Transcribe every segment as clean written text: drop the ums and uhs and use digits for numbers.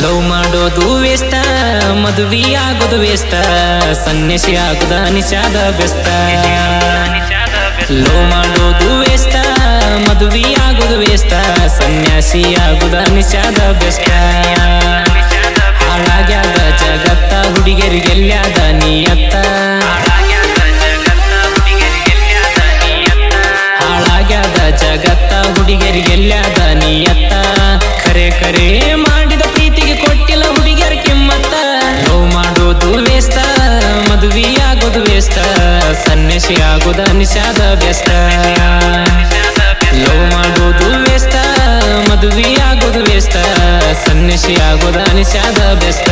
Love ಮಾಡೋದು waste, ಮದುವೆ ಆಗೋದು ವೇಷ್ಟ, ಸನ್ಯಾಸಿ ಆಗೋದ ನಿಷಾದ ಬೆಸ್ಟ. ಲವ್ ಮಾಡೋದು ವೇಷ್ಟ, ಮದುವೆ ಆಗೋದು ವೇಷ್ಟ, ಸನ್ಯಾಸಿ ಆಗೋದ ನಿಷಾದ ಬೆಸ್ಟ. ಹಾಳಾಗ್ಯಾದ ಜಗತ್ತ ಹುಡುಗಿಯರಿಗೆಲ್ಯಾದ ನಿಯತ್ತ, ಹಾಳಾಗ್ಯಾದ ಜಗತ್ತ ಹುಡುಗಿಯರಿಗೆಲ್ಯಾದ ನಿಯತ್ತ. ಖರೆ ಖರೆ ಮಾಡಿದ ಪ್ರೀತಿಗೆ ಕೊಟ್ಟಿಲ್ಲ ಹುಡುಗಿಯರ ಕಿಮ್ಮತ್ತ. ಲವ್ ಮಾಡೋದು ವೇಷ್ಟ, ಮದುವೆ ಆಗೋದು ವೇಷ್ಟ, ಸನ್ಯಾಸಿ ಆಗೋದ ನಿಷಾದ ಬೆಸ್ಟ. ಲವ್ ಮಾಡೋದು ವೇಷ್ಟ, ಮದುವೆ ಆಗೋದು ವೇಷ್ಟ, ಸನ್ಯಾಸಿ ಆಗೋದ ನಿಷಾದ ಬೆಸ್ಟ.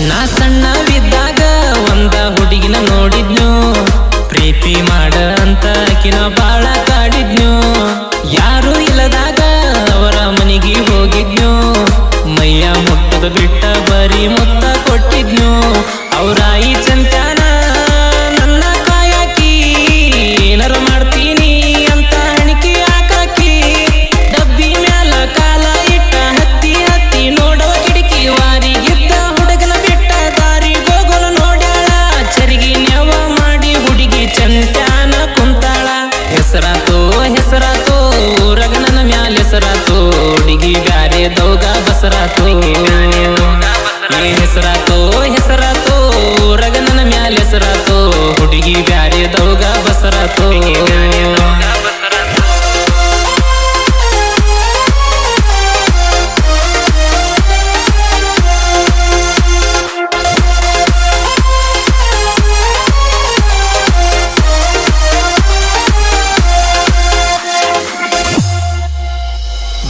ನಾ ಸಣ್ಣವಿದ್ದಾಗ ಒಂದ ಹುಡುಗಿನ ನೋಡಿದ್ನು, ಪ್ರೀತಿ ಮಾಡ ಅಂತ ಆಕಿನ ಬಾಳ ಕಾಡಿದ್ನು. ಯಾರು ಇಲ್ಲದಾಗ ಅವರ ಮನೆಗೆ ಹೋಗಿದ್ನು, ಮೈಯ ಮುಟ್ಟದ ಬಿಟ್ಟ ಬರೀ ಮುತ್ತ ಕೊಟ್ಟಿದ್ನು. ಅವರ ಈ ಚಂತ್ಯಾನ ನನ್ನ ಕಾಯಾಕಿ ಏನಾರ ಮಾಡ್ತೀನಿ ಅಂತ ಹಣಿಕೆ ಹಾಕಾಕಿ. ಡಬ್ಬಿ ಮ್ಯಾಲ ಕಾಲ ಇಟ್ಟ ಹತ್ತಿ ಹತ್ತಿ ನೋಡವ ಕಿಟಕಿ ವಾರಿಗಿದ್ದ ಹುಡುಗನ ಬಿಟ್ಟ ದಾರಿ ಹೋಗಲು ನೋಡ್ಯಾಳ. ಚರಿಗೆ ನೆವ ಮಾಡಿ ಹುಡುಗಿ ಚಂತ್ಯಾನ ಕುಂತಾಳ. ಹೆಸರಾತೋ ಹೆಸರಾತೋ ರಗನನ ಮ್ಯಾಲ ಹೆಸರಾತೋ, ಹುಡುಗಿ ಬ್ಯಾರೆ ದೌಗ ಬಸರಾತೋ. ಹೆಸರಾತೋ ಹೆಸರಾತೋ ರಗನನ ಮ್ಯಾಲ ಹೆಸರಾತೋ, ಹುಡುಗಿ ಬ್ಯಾರೆ ದೌಗ ಬಸರಾತೋ.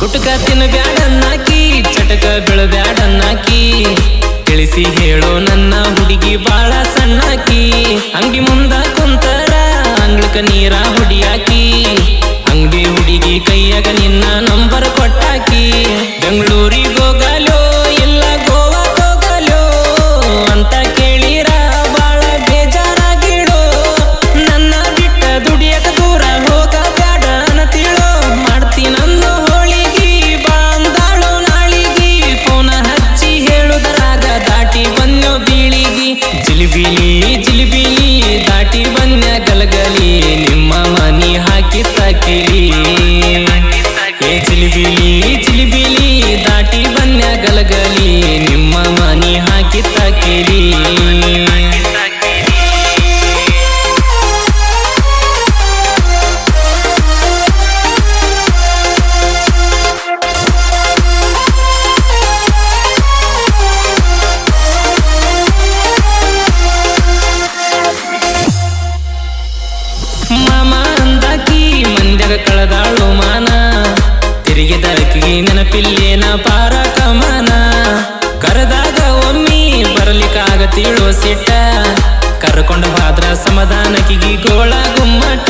ಗುಟ್ಕ ತಿನ್ನಬ್ಯಾಡನ್ನಾಕಿ, ಚಟಕ ಬೀಳಬ್ಯಾಡನ್ನಾಕಿ, ತಿಳಿಸಿ ಹೇಳೋ ನನ್ನ ಹುಡುಗಿ ಬಾಳ ಸಣ್ಣಾಕಿ. ಅಂಗಿ ಮುಂದ ಕುಂತರ ಅಂಗ್ಳಕ ನೀರ ಹುಡಿಯಾಕಿ, ಅಂಗಡಿ ಹುಡುಗಿ ಕೈಯಾಗ ನಿನ್ನ ನಂಬರ್ ಕೊಟ್ಟಾಕಿ. ಬೆಂಗಳೂರಿಗೆ ಹೋಗಲೋ ಇಲ್ಲ ಗೋವಾಕ್ ಹೋಗಲೋ ಅಂತ ಕೇಳಿರ ಬಾಳ ಬೇಜಾರಾಗಿಡೋ. ನನ್ನ ಬಿಟ್ಟ ದುಡಿಯಕ ದೂರ ಹೋಗಬ್ಯಾಡ ಅನ್ನತಿಳೋ. ಮಾಡ್ತೀನಂದು ಹೋಳಿಗಿ ಬಾಂದಾಳೋ ನಾಳಿಗಿ, ಫೋನ ಹಚ್ಚಿ ಹೇಳುದರಾಗ ದಾಟಿ ಬನ್ಯೋ ಬೀಳಿಗಿ. ಜಿಲಿಬಿಲಿ ಜಿಲಿಬಿಲಿ ದಾಟಿ ಬನ್ಯ ಗಲಗಲಿ, ನಿಮ್ಮ ಮನಿ ಹಾಕಿ ತಕಿಲಿ. ಏ ಜಿಲಿಬಿಲಿ ಜಿಲಿಬಿಲಿ ದಾಟಿ ಬನ್ಯ ಗಲಗಲಿ, ನಿಮ್ಮ ಮನಿ ಹಾಕಿ ತಕಿಲಿ. ಮಾಮ ಅಂದಾಕಿ ಮಂದ್ಯಾಗ ಕಳೆದಾಳು ಮಾನ, ತಿರುಗಿದಕಿ ನೆನಪಿಲ್ಲೇನ ಪಾರ ಕಮಾನ. ಕರೆದಾಗ ಒಮ್ಮಿ ಬರಲಿಕ್ಕಾಗತಿಳೋ ಸಿಟ್ಟ, ಕರ್ಕೊಂಡ ಹೋದ್ರ ಸಮಾಧಾನಕಿಗಿ ಗೋಳ ಗುಮ್ಮಟ.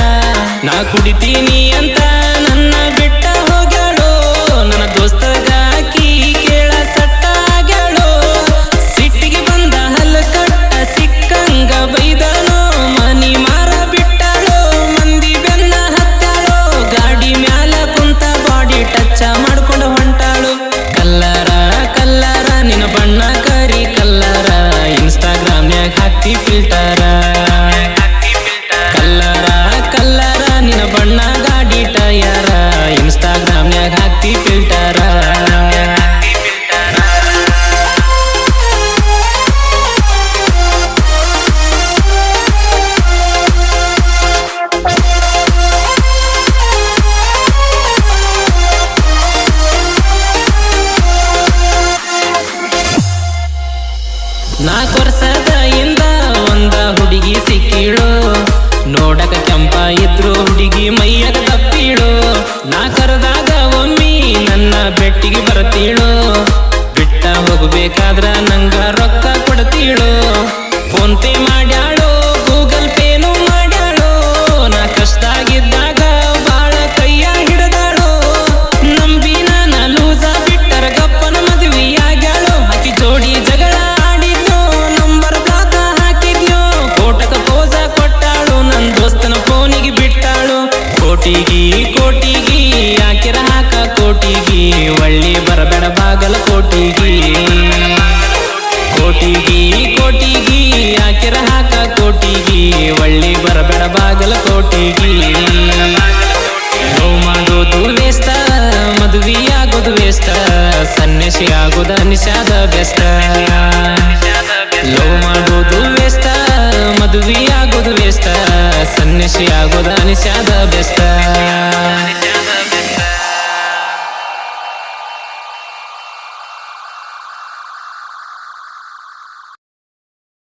ನಾ ಕುಡಿತೀನಿ ಅಂತ ನನ್ನ ಬಿಟ್ಟ ಹೋಗ್ಯಾಳೋ, ನನ್ನ ದೋಸ್ತಗಾಕಿ ಕೇಳ ಸಟ್ಟ ಆಗ್ಯಾಳೋ. ಸಿಟ್ಟಿಗೆ ಬಂದ ಹಲ್ಲ ಕಟ್ಟ ಸಿಕ್ಕಂಗ ಬೈದನೋ, ಮನಿ ಮಾರ ಬಿಟ್ಟಾಳೋ, ಮಂದಿ ಬೆನ್ನ ಹತ್ತಾಳೋ. ಗಾಡಿ ಮ್ಯಾಲ ಕುಂತ ಬಾಡಿ ಟಚ್ ಮಾಡ್ಕೊಂಡು ಹೊಂಟಾಳು. ಕಲ್ಲರ ಕಲ್ಲರ ನಿನ್ನ ಬಣ್ಣ ಕರಿ ಕಲ್ಲರ, ಇನ್ಸ್ಟಾಗ್ರಾಮ್ನ್ಯಾಗ ಹಾಕ್ತಿ ಫಿಲ್ಟರ. ಕಲ್ಲರ ಕಲ್ಲರ ನಿನ್ನ ಬಣ್ಣ ಗಾಡಿ ಟಯರ, ಇನ್ಸ್ಟಾಗ್ರಾಮ್ನ್ಯಾಗ ಹಾಕ್ತಿ ಫಿಲ್ಟರ. ನಾಲ್ಕು ವರ್ಷದ ಇಂದ ಒಂದ ಹುಡುಗಿ ಸಿಕ್ಕಿಳು, ನೋಡಕ ಕೆಂಪ ಇದ್ರು ಹುಡುಗಿ ಮೈಯಾಗ ತಪ್ಪಿಳು. ನಾ ಕರೆದಾಗ ಒಮ್ಮಿ ನನ್ನ ಬೆಟ್ಟಿಗೆ ಬರ್ತೀಳು, ಬಿಟ್ಟ ಹೋಗ್ಬೇಕಾದ್ರ ನಂಗ ರೊಕ್ಕ ಕೊಡ್ತೀಳು. ಫೋನ್ ಪೇ ಮಾಡ್ಯಾಳೋ, ಗೂಗಲ್ ಪೇನು ಮಾಡ್ಯಾಳೋ, ನಾ ಕಷ್ಟದಾಗಿದ್ದಾಗ ಬಾಳ ಕೈಯ ಹಿಡ್ದಾಳೋ. ಒಳ್ಳಿ ಬರಬೇಡ ಬಾಗಲಕೋಟಿಗಿ ಕೋಟಿಗಿ ಕೋಟಿಗಿ ಹಾಕಿರ ಹಾಕ ಕೋಟಿಗಿ ಒಳ್ಳಿ ಬರಬೇಡ ಬಾಗಲಕೋಟಿಗಿ ಲವ್ ಮಾಡೋದು ವೇಸ್ತ ಮದುವೆ ಆಗೋದು ವೇಸ್ತ ಸನ್ಯಾಸಿ ಆಗೋದ ನಿಷಾದ ಬೆಸ್ಟ ಲವ್ ಮಾಡೋದು ವೇಸ್ತ ಮದುವೆ ಆಗೋದು ವೇಸ್ತ ಸನ್ಯಾಸಿ ಆಗೋದ ನಿಷಾದ ಬೆಸ್ಟ